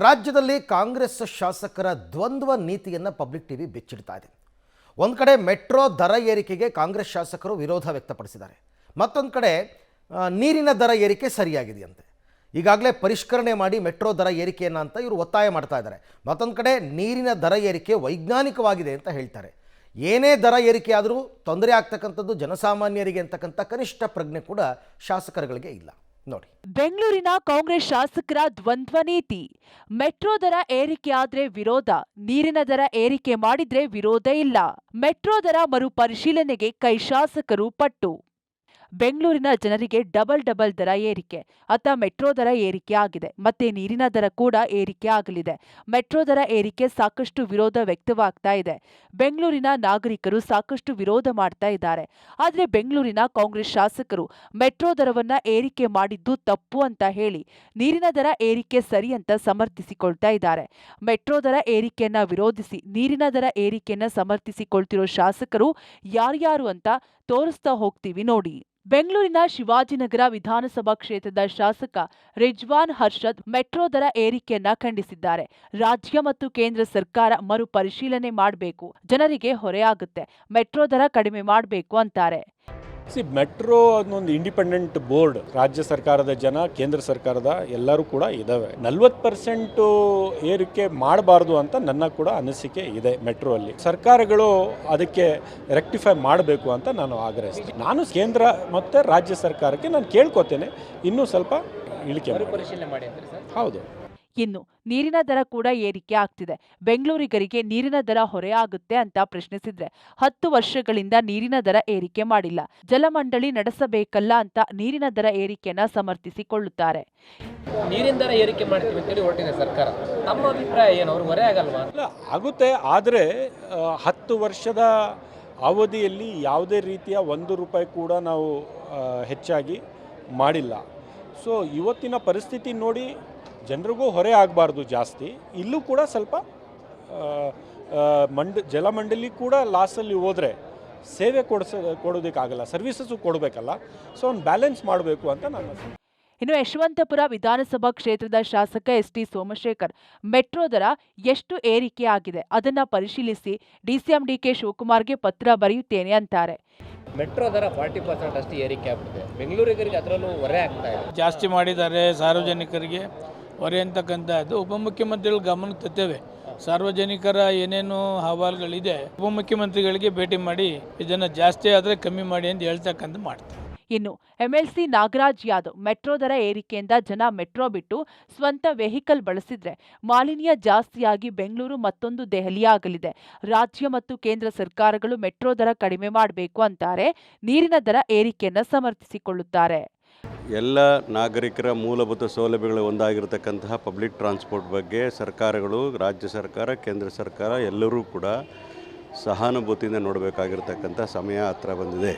ರಾಜ್ಯದಲ್ಲಿ ಕಾಂಗ್ರೆಸ್ ಶಾಸಕರ ದ್ವಂದ್ವ ನೀತಿಯನ್ನು ಪಬ್ಲಿಕ್ ಟಿವಿ ಬಿಚ್ಚಿಡ್ತಾ ಇದೆ. ಒಂದು ಕಡೆ ಮೆಟ್ರೋ ದರ ಏರಿಕೆಗೆ ಕಾಂಗ್ರೆಸ್ ಶಾಸಕರು ವಿರೋಧ ವ್ಯಕ್ತಪಡಿಸಿದ್ದಾರೆ. ಮತ್ತೊಂದು ಕಡೆ ನೀರಿನ ದರ ಏರಿಕೆ ಸರಿಯಾಗಿದೆಯಂತೆ, ಈಗಾಗಲೇ ಪರಿಷ್ಕರಣೆ ಮಾಡಿ ಮೆಟ್ರೋ ದರ ಏರಿಕೆಯನ್ನು ಅಂತ ಇವರು ಒತ್ತಾಯ ಮಾಡ್ತಾ ಇದ್ದಾರೆ. ಮತ್ತೊಂದು ಕಡೆ ನೀರಿನ ದರ ಏರಿಕೆ ವೈಜ್ಞಾನಿಕವಾಗಿದೆ ಅಂತ ಹೇಳ್ತಾರೆ. ಏನೇ ದರ ಏರಿಕೆ ಆದರೂ ತೊಂದರೆ ಆಗ್ತಕ್ಕಂಥದ್ದು ಜನಸಾಮಾನ್ಯರಿಗೆ ಅಂತಕ್ಕಂಥ ಕನಿಷ್ಠ ಪ್ರಜ್ಞೆ ಕೂಡ ಶಾಸಕರುಗಳಿಗೆ ಇಲ್ಲ. ನೋಡಿ, ಬೆಂಗಳೂರಿನ ಕಾಂಗ್ರೆಸ್ ಶಾಸಕರ ದ್ವಂದ್ವ ನೀತಿ. ಮೆಟ್ರೋ ದರ ಏರಿಕೆ ಆದ್ರೆ ವಿರೋಧ, ನೀರಿನ ದರ ಏರಿಕೆ ಮಾಡಿದ್ರೆ ವಿರೋಧ ಇಲ್ಲ. ಮೆಟ್ರೋ ದರ ಮರುಪರಿಶೀಲನೆಗೆ ಕೈ ಶಾಸಕರು ಪಟ್ಟು. ಬೆಂಗಳೂರಿನ ಜನರಿಗೆ ಡಬಲ್ ದರ ಏರಿಕೆ. ಅತ್ತ ಮೆಟ್ರೋ ದರ ಏರಿಕೆ ಆಗಿದೆ, ಮತ್ತೆ ನೀರಿನ ದರ ಕೂಡ ಏರಿಕೆ ಆಗಲಿದೆ. ಮೆಟ್ರೋ ದರ ಏರಿಕೆ ಸಾಕಷ್ಟು ವಿರೋಧ ವ್ಯಕ್ತವಾಗ್ತಾ ಇದೆ. ಬೆಂಗಳೂರಿನ ನಾಗರಿಕರು ಸಾಕಷ್ಟು ವಿರೋಧ ಮಾಡ್ತಾ ಇದ್ದಾರೆ. ಆದ್ರೆ ಬೆಂಗಳೂರಿನ ಕಾಂಗ್ರೆಸ್ ಶಾಸಕರು ಮೆಟ್ರೋ ದರವನ್ನ ಏರಿಕೆ ಮಾಡಿದ್ದು ತಪ್ಪು ಅಂತ ಹೇಳಿ ನೀರಿನ ದರ ಏರಿಕೆ ಸರಿ ಅಂತ ಸಮರ್ಥಿಸಿಕೊಳ್ತಾ ಇದ್ದಾರೆ. ಮೆಟ್ರೋ ದರ ಏರಿಕೆಯನ್ನ ವಿರೋಧಿಸಿ ನೀರಿನ ದರ ಏರಿಕೆಯನ್ನ ಸಮರ್ಥಿಸಿಕೊಳ್ತಿರೋ ಶಾಸಕರು ಯಾರ್ಯಾರು ಅಂತ ತೋರಿಸ್ತಾ ಹೋಗ್ತೀವಿ ನೋಡಿ. ಬೆಂಗಳೂರಿನ ಶಿವಾಜಿನಗರ ವಿಧಾನಸಭಾ ಕ್ಷೇತ್ರದ ಶಾಸಕ ರಿಜ್ವಾನ್ ಹರ್ಷದ್ ಮೆಟ್ರೋ ದರ ಏರಿಕೆಯನ್ನ ಖಂಡಿಸಿದ್ದಾರೆ. ರಾಜ್ಯ ಮತ್ತು ಕೇಂದ್ರ ಸರ್ಕಾರ ಮರುಪರಿಶೀಲನೆ ಮಾಡಬೇಕು, ಜನರಿಗೆ ಹೊರೆಯಾಗುತ್ತೆ, ಮೆಟ್ರೋ ದರ ಕಡಿಮೆ ಮಾಡಬೇಕು ಅಂತಾರೆ. ಮೆಟ್ರೋ ಅನ್ನೊಂದು ಇಂಡಿಪೆಂಡೆಂಟ್ ಬೋರ್ಡ್ ರಾಜ್ಯ ಸರ್ಕಾರದ ಜನ, ಕೇಂದ್ರ ಸರ್ಕಾರದ ಎಲ್ಲರೂ ಕೂಡ ಇದ್ದಾವೆ. 40% ಏರಿಕೆ ಮಾಡಬಾರ್ದು ಅಂತ ನನ್ನ ಕೂಡ ಅನಿಸಿಕೆ ಇದೆ. ಮೆಟ್ರೋ ಅಲ್ಲಿ ಸರ್ಕಾರಗಳು ಅದಕ್ಕೆ ರೆಕ್ಟಿಫೈ ಮಾಡಬೇಕು ಅಂತ ನಾನು ಆಗ್ರಹಿಸ್ತೀನಿ. ನಾನು ಕೇಂದ್ರ ಮತ್ತು ರಾಜ್ಯ ಸರ್ಕಾರಕ್ಕೆ ನಾನು ಕೇಳ್ಕೊತೇನೆ, ಇನ್ನೂ ಸ್ವಲ್ಪ ಇಳಿಕೆ ಮಾಡಿ. ಹೌದು. ಇನ್ನು ನೀರಿನ ದರ ಕೂಡ ಏರಿಕೆ ಆಗ್ತಿದೆ. ಬೆಂಗಳೂರಿಗರಿಗೆ ನೀರಿನ ದರ ಹೊರೆಯಾಗುತ್ತೆ ಅಂತ ಪ್ರಶ್ನಿಸಿದ್ರೆ 10 ವರ್ಷಗಳಿಂದ ನೀರಿನ ದರ ಏರಿಕೆ ಮಾಡಿಲ್ಲ, ಜಲಮಂಡಳಿ ನಡೆಸಬೇಕಲ್ಲ ಅಂತ ನೀರಿನ ದರ ಏರಿಕೆಯನ್ನ ಸಮರ್ಥಿಸಿಕೊಳ್ಳುತ್ತಾರೆ. ನೀರಿನ ದರ ಏರಿಕೆ ಮಾಡ್ತೀವಿ ಅಂತೇಳಿ ಹೊರಟಿದೆ ಸರ್ಕಾರ. ನಮ್ಮ ಅಭಿಪ್ರಾಯ ಏನು, ಅವ್ರು ಹೊರೆ ಆಗಲ್ವಾ? ಆಗುತ್ತೆ, ಆದರೆ 10 ವರ್ಷದ ಅವಧಿಯಲ್ಲಿ ಯಾವುದೇ ರೀತಿಯ ₹1 ಕೂಡ ನಾವು ಹೆಚ್ಚಾಗಿ ಮಾಡಿಲ್ಲ. ಸೊ ಇವತ್ತಿನ ಪರಿಸ್ಥಿತಿ ನೋಡಿ ಜನರಿಗೂ ಹೊರೆ ಆಗಬಾರ್ದು ಜಾಸ್ತಿ. ಇಲ್ಲೂ ಕೂಡ ಸ್ವಲ್ಪ ಜಲಮಂಡಳಿ ಕೂಡ ಲಾಸಲ್ಲಿ ಹೋದರೆ ಸೇವೆ ಕೊಡೋದಕ್ಕಾಗಲ್ಲ, ಸರ್ವಿಸಸ್ಸು ಕೊಡಬೇಕಲ್ಲ. ಸೊ ಒಂದು ಬ್ಯಾಲೆನ್ಸ್ ಮಾಡಬೇಕು ಅಂತ ನಾನು. ಇನ್ನು ಯಶವಂತಪುರ ವಿಧಾನಸಭಾ ಕ್ಷೇತ್ರದ ಶಾಸಕ ಎಸ್.ಟಿ. ಸೋಮಶೇಖರ್ ಮೆಟ್ರೋ ದರ ಎಷ್ಟು ಏರಿಕೆ ಆಗಿದೆ ಅದನ್ನ ಪರಿಶೀಲಿಸಿ ಡಿಸಿಎಂ ಡಿ.ಕೆ. ಶಿವಕುಮಾರ್ಗೆ ಪತ್ರ ಬರೆಯುತ್ತೇನೆ ಅಂತಾರೆ. ಮೆಟ್ರೋ ದರ 40% ಅಷ್ಟು ಏರಿಕೆ ಆಗ್ತಿದೆ, ಬೆಂಗಳೂರಿಗರಿಗೆ ಅದರಲ್ಲೂ ಹೊರೆ ಆಗ್ತಾ ಇದೆ. ಜಾಸ್ತಿ ಮಾಡಿದ್ದಾರೆ, ಸಾರ್ವಜನಿಕರಿಗೆ ಹೊರೆ ಅಂತಕ್ಕಂಥದ್ದು ಉಪಮುಖ್ಯಮಂತ್ರಿಗಳು ಗಮನಕ್ಕೆ ತರ್ತೇವೆ. ಸಾರ್ವಜನಿಕರ ಏನೇನು ಅಹವಾಲುಗಳಿದೆ ಉಪಮುಖ್ಯಮಂತ್ರಿಗಳಿಗೆ ಭೇಟಿ ಮಾಡಿ ಇದನ್ನು ಜಾಸ್ತಿ ಆದರೆ ಕಮ್ಮಿ ಮಾಡಿ ಅಂತ ಹೇಳ್ತಕ್ಕಂಥ ಮಾಡ್ತಾರೆ. ಇನ್ನು ಎಂಎಲ್ಸಿ ನಾಗರಾಜ್ ಯಾದವ್ ಮೆಟ್ರೋ ದರ ಏರಿಕೆಯಿಂದ ಜನ ಮೆಟ್ರೋ ಬಿಟ್ಟು ಸ್ವಂತ ವೆಹಿಕಲ್ ಬಳಸಿದ್ರೆ ಮಾಲಿನ್ಯ ಜಾಸ್ತಿಯಾಗಿ ಬೆಂಗಳೂರು ಮತ್ತೊಂದು ದೆಹಲಿಯಾಗಲಿದೆ. ರಾಜ್ಯ ಮತ್ತು ಕೇಂದ್ರ ಸರ್ಕಾರಗಳು ಮೆಟ್ರೋ ದರ ಕಡಿಮೆ ಮಾಡಬೇಕು ಅಂತಾರೆ. ನೀರಿನ ದರ ಏರಿಕೆಯನ್ನು ಸಮರ್ಥಿಸಿಕೊಳ್ಳುತ್ತಾರೆ. ಎಲ್ಲ ನಾಗರಿಕರ ಮೂಲಭೂತ ಸೌಲಭ್ಯಗಳು ಒಂದಾಗಿರತಕ್ಕಂತಹ ಪಬ್ಲಿಕ್ ಟ್ರಾನ್ಸ್ಪೋರ್ಟ್ ಬಗ್ಗೆ ಸರ್ಕಾರಗಳು, ರಾಜ್ಯ ಸರ್ಕಾರ, ಕೇಂದ್ರ ಸರ್ಕಾರ ಎಲ್ಲರೂ ಕೂಡ ಸಹಾನುಭೂತಿಯಿಂದ ನೋಡಬೇಕಾಗಿರ್ತಕ್ಕಂಥ ಸಮಯ ಹತ್ರ ಬಂದಿದೆ.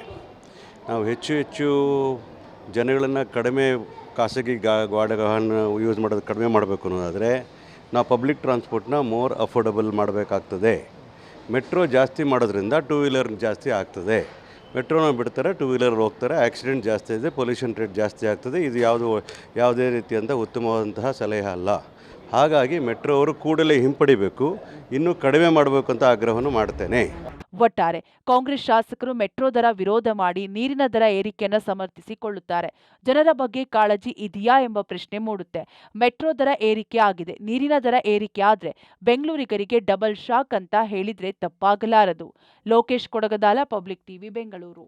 ನಾವು ಹೆಚ್ಚು ಜನಗಳನ್ನು ಕಡಿಮೆ ಖಾಸಗಿ ಗಾಡಿಗಳನ್ನು ಯೂಸ್ ಮಾಡೋದು ಕಡಿಮೆ ಮಾಡಬೇಕು ಅನ್ನೋದಾದರೆ ನಾವು ಪಬ್ಲಿಕ್ ಟ್ರಾನ್ಸ್ಪೋರ್ಟ್ನ ಮೋರ್ ಅಫೋರ್ಡಬಲ್ ಮಾಡಬೇಕಾಗ್ತದೆ. ಮೆಟ್ರೋ ಜಾಸ್ತಿ ಮಾಡೋದ್ರಿಂದ 2 ವೀಲರ್ ಜಾಸ್ತಿ ಆಗ್ತದೆ. ಮೆಟ್ರೋನ ಬಿಡ್ತಾರೆ, 2 ವೀಲರ್ ಹೋಗ್ತಾರೆ, ಆಕ್ಸಿಡೆಂಟ್ ಜಾಸ್ತಿ ಇದೆ, ಪೊಲ್ಯೂಷನ್ ರೇಟ್ ಜಾಸ್ತಿ ಆಗ್ತದೆ. ಇದು ಯಾವುದೇ ರೀತಿಯಂಥ ಉತ್ತಮವಾದಂತಹ ಸಲಹೆ ಅಲ್ಲ. ಹಾಗಾಗಿ ಮೆಟ್ರೋ ಅವರು ಕೂಡಲೇ ಹಿಂಪಡಿಬೇಕು, ಇನ್ನೂ ಕಡಿಮೆ ಮಾಡಬೇಕು ಅಂತ ಆಗ್ರಹವನ್ನು ಮಾಡ್ತೇನೆ. ಒಟ್ಟಾರೆ ಕಾಂಗ್ರೆಸ್ ಶಾಸಕರು ಮೆಟ್ರೋ ದರ ವಿರೋಧ ಮಾಡಿ ನೀರಿನ ದರ ಏರಿಕೆಯನ್ನು ಸಮರ್ಥಿಸಿಕೊಳ್ಳುತ್ತಾರೆ. ಜನರ ಬಗ್ಗೆ ಕಾಳಜಿ ಇದೆಯಾ ಎಂಬ ಪ್ರಶ್ನೆ ಮೂಡುತ್ತೆ. ಮೆಟ್ರೋ ದರ ಏರಿಕೆ ಆಗಿದೆ, ನೀರಿನ ದರ ಏರಿಕೆ ಆದ್ರೆ ಬೆಂಗಳೂರಿಗರಿಗೆ ಡಬಲ್ ಶಾಕ್ ಅಂತ ಹೇಳಿದ್ರೆ ತಪ್ಪಾಗಲಾರದು. Lokesh Kodagadala, public TV, Bengaluru.